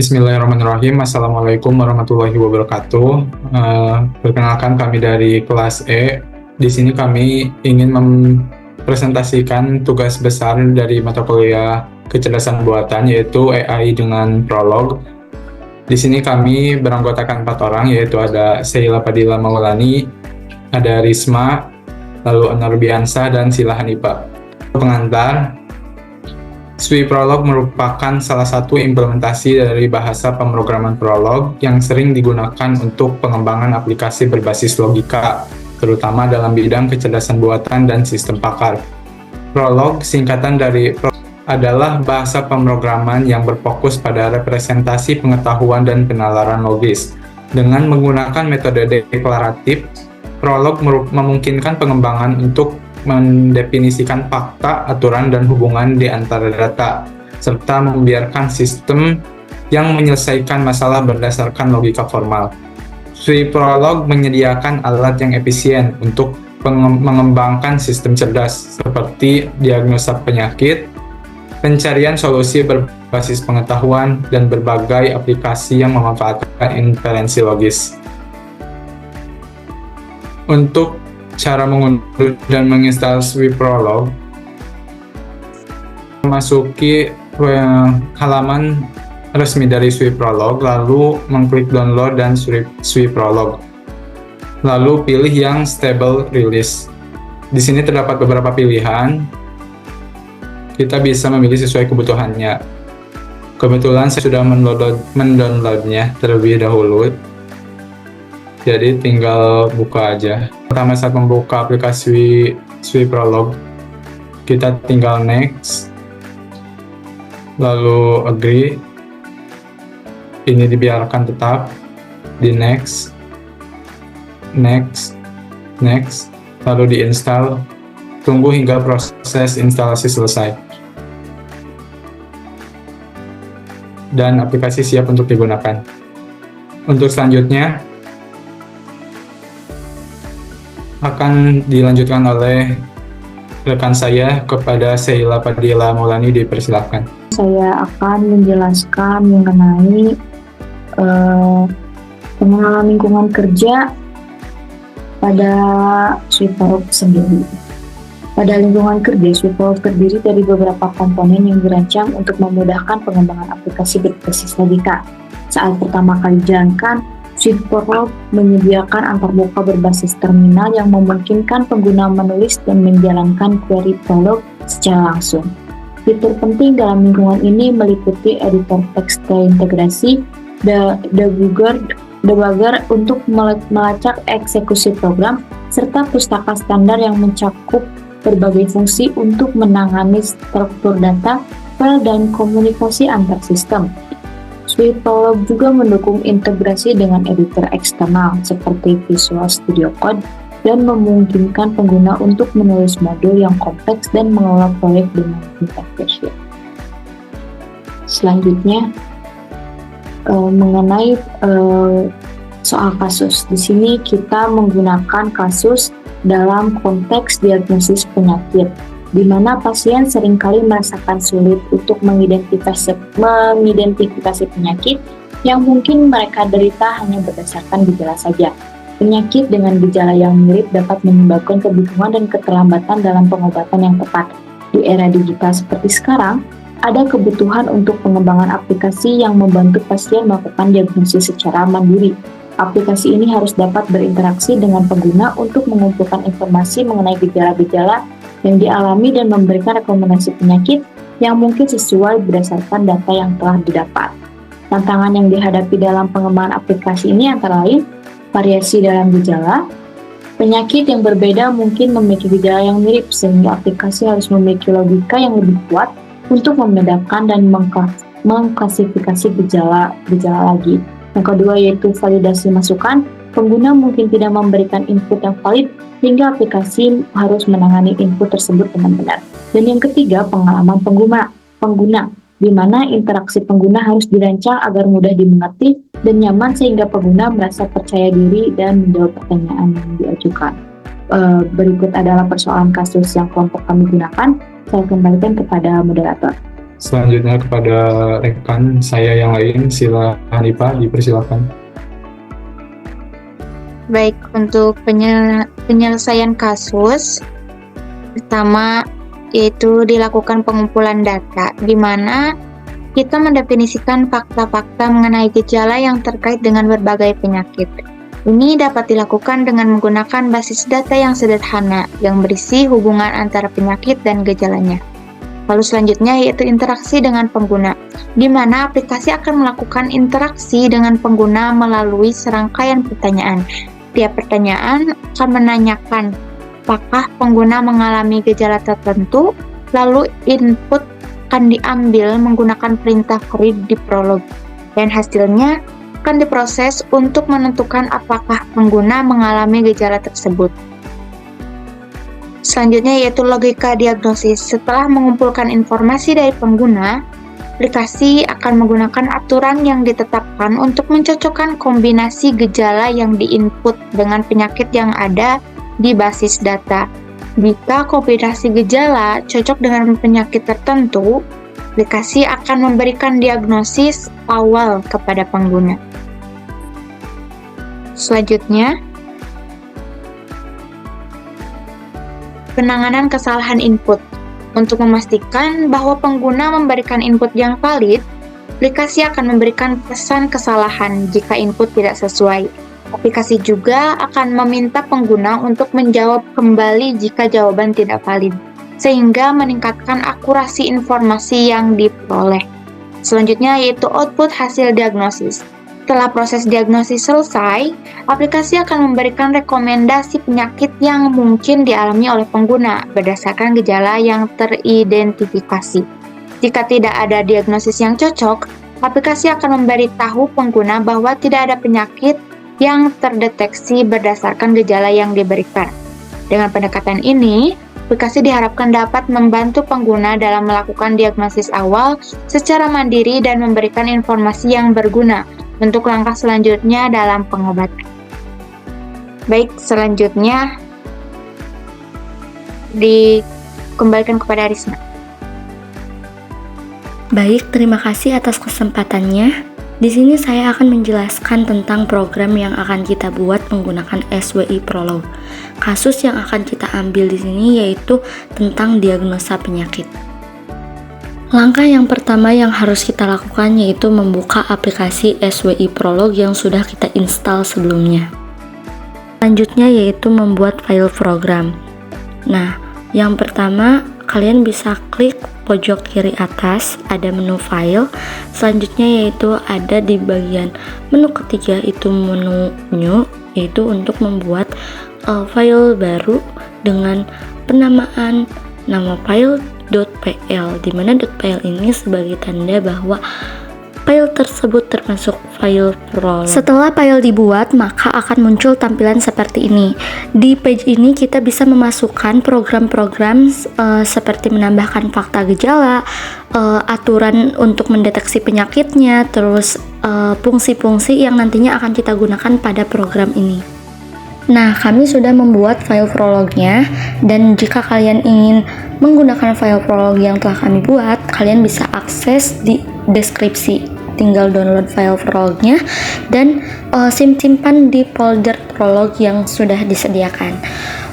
Bismillahirrahmanirrahim. Assalamualaikum warahmatullahi wabarakatuh. Perkenalkan, kami dari kelas E. Di sini kami ingin mempresentasikan tugas besar dari mata kuliah kecerdasan buatan, yaitu AI dengan prolog. Di sini kami beranggotakan 4 orang, yaitu ada Sheila Padilla Maulani, ada Risma, lalu Anarbiansa, dan Sila Hanifa. Pengantar, Swi Prolog merupakan salah satu implementasi dari bahasa pemrograman Prolog yang sering digunakan untuk pengembangan aplikasi berbasis logika, terutama dalam bidang kecerdasan buatan dan sistem pakar. Prolog, singkatan dari adalah bahasa pemrograman yang berfokus pada representasi pengetahuan dan penalaran logis. Dengan menggunakan metode deklaratif, Prolog memungkinkan pengembangan untuk mendefinisikan fakta, aturan, dan hubungan di antara data, serta membiarkan sistem yang menyelesaikan masalah berdasarkan logika formal. Swi Prolog menyediakan alat yang efisien untuk mengembangkan sistem cerdas, seperti diagnosa penyakit, pencarian solusi berbasis pengetahuan, dan berbagai aplikasi yang memanfaatkan inferensi logis. Untuk cara mengunduh dan menginstal Swi Prolog, memasuki halaman resmi dari Swi Prolog, lalu mengklik download dan Swi Prolog, lalu pilih yang stable release. Di sini terdapat beberapa pilihan, kita bisa memilih sesuai kebutuhannya. Kebetulan saya sudah mendownloadnya terlebih dahulu, jadi tinggal buka aja. Pertama, saat membuka aplikasi Swi Prolog, kita tinggal next, lalu agree, ini dibiarkan tetap, di next, lalu diinstal, tunggu hingga proses instalasi selesai, dan aplikasi siap untuk digunakan. Untuk selanjutnya, akan dilanjutkan oleh rekan saya. Kepada Sheila Padilla Maulani, dipersilakan. Saya akan menjelaskan mengenai pengenalan lingkungan kerja pada Swi Prolog sendiri. Pada lingkungan kerja, Swi Prolog terdiri dari beberapa komponen yang dirancang untuk memudahkan pengembangan aplikasi berbasis logika. Saat pertama kali dijalankan, Swi Prolog menyediakan antarmuka berbasis terminal yang memungkinkan pengguna menulis dan menjalankan query Prolog secara langsung. Fitur penting dalam lingkungan ini meliputi editor teks terintegrasi, debugger untuk melacak eksekusi program, serta pustaka standar yang mencakup berbagai fungsi untuk menangani struktur data, file, dan komunikasi antar sistem. Swi Prolog juga mendukung integrasi dengan editor eksternal seperti Visual Studio Code dan memungkinkan pengguna untuk menulis modul yang kompleks dan mengelola proyek dengan tingkat versi. Selanjutnya, mengenai soal kasus. Di sini kita menggunakan kasus dalam konteks diagnosis penyakit, di mana pasien seringkali merasakan sulit untuk mengidentifikasi penyakit yang mungkin mereka derita hanya berdasarkan gejala saja. Penyakit dengan gejala yang mirip dapat menyebabkan kebingungan dan keterlambatan dalam pengobatan yang tepat. Di era digital seperti sekarang, ada kebutuhan untuk pengembangan aplikasi yang membantu pasien melakukan diagnosis secara mandiri. Aplikasi ini harus dapat berinteraksi dengan pengguna untuk mengumpulkan informasi mengenai gejala-gejala yang dialami dan memberikan rekomendasi penyakit yang mungkin sesuai berdasarkan data yang telah didapat. Tantangan yang dihadapi dalam pengembangan aplikasi ini antara lain variasi dalam gejala. Penyakit yang berbeda mungkin memiliki gejala yang mirip, sehingga aplikasi harus memiliki logika yang lebih kuat untuk membedakan dan mengklasifikasi gejala lagi. Yang kedua yaitu validasi masukan. Pengguna mungkin tidak memberikan input yang valid, hingga aplikasi harus menangani input tersebut dengan benar. Dan yang ketiga, pengalaman pengguna, di mana interaksi pengguna harus dirancang agar mudah dimengerti dan nyaman sehingga pengguna merasa percaya diri dan menjawab pertanyaan yang diajukan. Berikut adalah persoalan kasus yang kelompok kami gunakan. Saya kembalikan kepada moderator. Selanjutnya kepada rekan saya yang lain, sila Hanifah, dipersilakan. Baik, untuk penyelesaian kasus, pertama yaitu dilakukan pengumpulan data, di mana kita mendefinisikan fakta-fakta mengenai gejala yang terkait dengan berbagai penyakit. Ini dapat dilakukan dengan menggunakan basis data yang sederhana, yang berisi hubungan antara penyakit dan gejalanya. Lalu selanjutnya yaitu interaksi dengan pengguna, di mana aplikasi akan melakukan interaksi dengan pengguna melalui serangkaian pertanyaan. Tiap pertanyaan akan menanyakan apakah pengguna mengalami gejala tertentu, lalu input akan diambil menggunakan perintah read di Prolog, dan hasilnya akan diproses untuk menentukan apakah pengguna mengalami gejala tersebut. Selanjutnya yaitu logika diagnosis. Setelah mengumpulkan informasi dari pengguna, aplikasi akan menggunakan aturan yang ditetapkan untuk mencocokkan kombinasi gejala yang diinput dengan penyakit yang ada di basis data. Jika kombinasi gejala cocok dengan penyakit tertentu, aplikasi akan memberikan diagnosis awal kepada pengguna. Selanjutnya, penanganan kesalahan input. Untuk memastikan bahwa pengguna memberikan input yang valid, aplikasi akan memberikan pesan kesalahan jika input tidak sesuai. Aplikasi juga akan meminta pengguna untuk menjawab kembali jika jawaban tidak valid, sehingga meningkatkan akurasi informasi yang diperoleh. Selanjutnya yaitu output hasil diagnosis. Setelah proses diagnosis selesai, aplikasi akan memberikan rekomendasi penyakit yang mungkin dialami oleh pengguna berdasarkan gejala yang teridentifikasi. Jika tidak ada diagnosis yang cocok, aplikasi akan memberitahu pengguna bahwa tidak ada penyakit yang terdeteksi berdasarkan gejala yang diberikan. Dengan pendekatan ini, aplikasi diharapkan dapat membantu pengguna dalam melakukan diagnosis awal secara mandiri dan memberikan informasi yang berguna untuk langkah selanjutnya dalam pengobatan. Baik, selanjutnya dikembalikan kepada Risma. Baik, terima kasih atas kesempatannya. Di sini saya akan menjelaskan tentang program yang akan kita buat menggunakan SWI Prolog. Kasus yang akan kita ambil di sini yaitu tentang diagnosa penyakit. Langkah yang pertama yang harus kita lakukan yaitu membuka aplikasi SWI Prolog yang sudah kita install sebelumnya. Selanjutnya yaitu membuat file program. Nah, yang pertama kalian bisa klik pojok kiri atas, ada menu file. Selanjutnya yaitu ada di bagian menu ketiga itu menu new, yaitu untuk membuat file baru dengan penamaan nama file .pl, di mana .pl ini sebagai tanda bahwa file tersebut termasuk file Prolog. Setelah file dibuat, maka akan muncul tampilan seperti ini. Di page ini kita bisa memasukkan program-program seperti menambahkan fakta gejala, aturan untuk mendeteksi penyakitnya, terus fungsi-fungsi yang nantinya akan kita gunakan pada program ini. Nah, kami sudah membuat file prolognya, dan jika kalian ingin menggunakan file prolog yang telah kami buat, kalian bisa akses di deskripsi. Tinggal download file prolognya dan simpan di folder prolog yang sudah disediakan.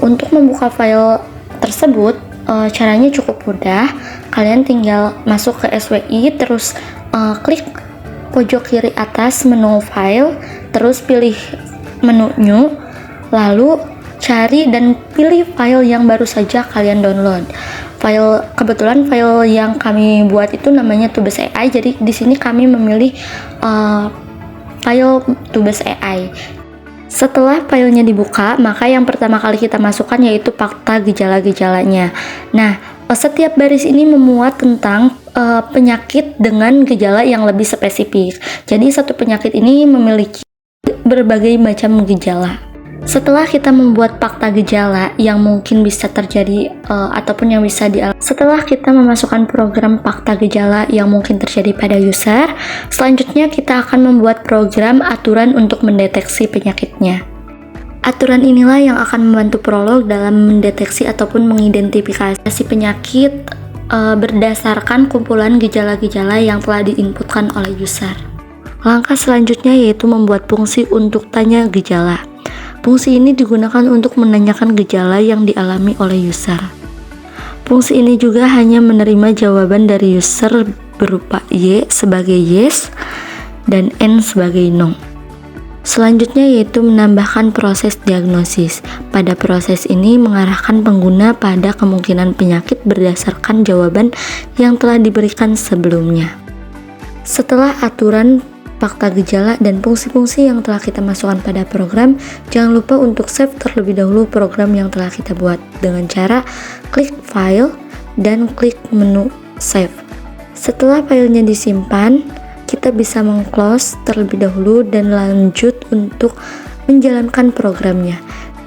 Untuk membuka file tersebut, caranya cukup mudah. Kalian tinggal masuk ke SWI, terus klik pojok kiri atas menu file, terus pilih menu new, lalu cari dan pilih file yang baru saja kalian download. Kebetulan file yang kami buat itu namanya Tubes AI, jadi di sini kami memilih file Tubes AI. Setelah filenya dibuka, maka yang pertama kali kita masukkan yaitu fakta gejala-gejalanya. Nah, setiap baris ini memuat tentang penyakit dengan gejala yang lebih spesifik. Jadi satu penyakit ini memiliki berbagai macam gejala. Setelah kita membuat fakta gejala yang mungkin bisa terjadi ataupun yang bisa setelah kita memasukkan program fakta gejala yang mungkin terjadi pada user, selanjutnya kita akan membuat program aturan untuk mendeteksi penyakitnya. Aturan inilah yang akan membantu Prolog dalam mendeteksi ataupun mengidentifikasi penyakit berdasarkan kumpulan gejala-gejala yang telah diinputkan oleh user. Langkah selanjutnya yaitu membuat fungsi untuk tanya gejala. Fungsi ini digunakan untuk menanyakan gejala yang dialami oleh user. Fungsi ini juga hanya menerima jawaban dari user berupa Y sebagai yes dan N sebagai no. Selanjutnya yaitu menambahkan proses diagnosis. Pada proses ini mengarahkan pengguna pada kemungkinan penyakit berdasarkan jawaban yang telah diberikan sebelumnya. Setelah aturan, fakta gejala, dan fungsi-fungsi yang telah kita masukkan pada program, jangan lupa untuk save terlebih dahulu program yang telah kita buat dengan cara klik file dan klik menu save. Setelah filenya disimpan, kita bisa meng-close terlebih dahulu dan lanjut untuk menjalankan programnya.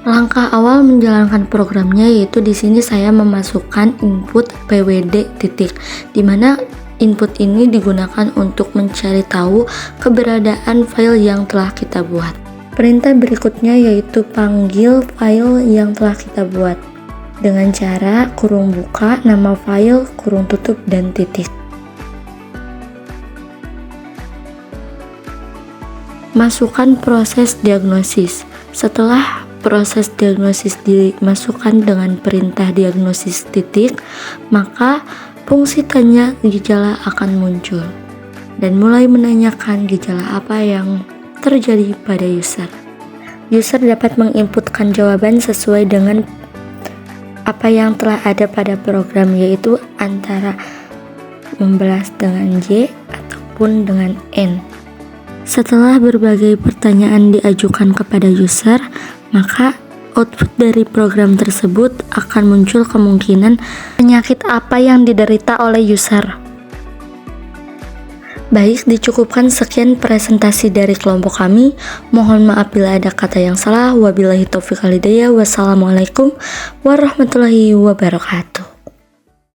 Langkah awal menjalankan programnya yaitu di sini saya memasukkan input pwd titik, di mana input ini digunakan untuk mencari tahu keberadaan file yang telah kita buat. Perintah berikutnya yaitu panggil file yang telah kita buat dengan cara kurung buka, nama file, kurung tutup, dan titik. Masukkan proses diagnosis. Setelah proses diagnosis dimasukkan dengan perintah diagnosis titik, maka fungsi tanya gejala akan muncul dan mulai menanyakan gejala apa yang terjadi pada user. User dapat menginputkan jawaban sesuai dengan apa yang telah ada pada program, yaitu antara membalas dengan Y ataupun dengan N. Setelah berbagai pertanyaan diajukan kepada user, maka output dari program tersebut akan muncul kemungkinan penyakit apa yang diderita oleh user. Baik, dicukupkan sekian presentasi dari kelompok kami. Mohon maaf bila ada kata yang salah. Wabillahi taufiq wal hidayah. Wassalamualaikum warahmatullahi wabarakatuh.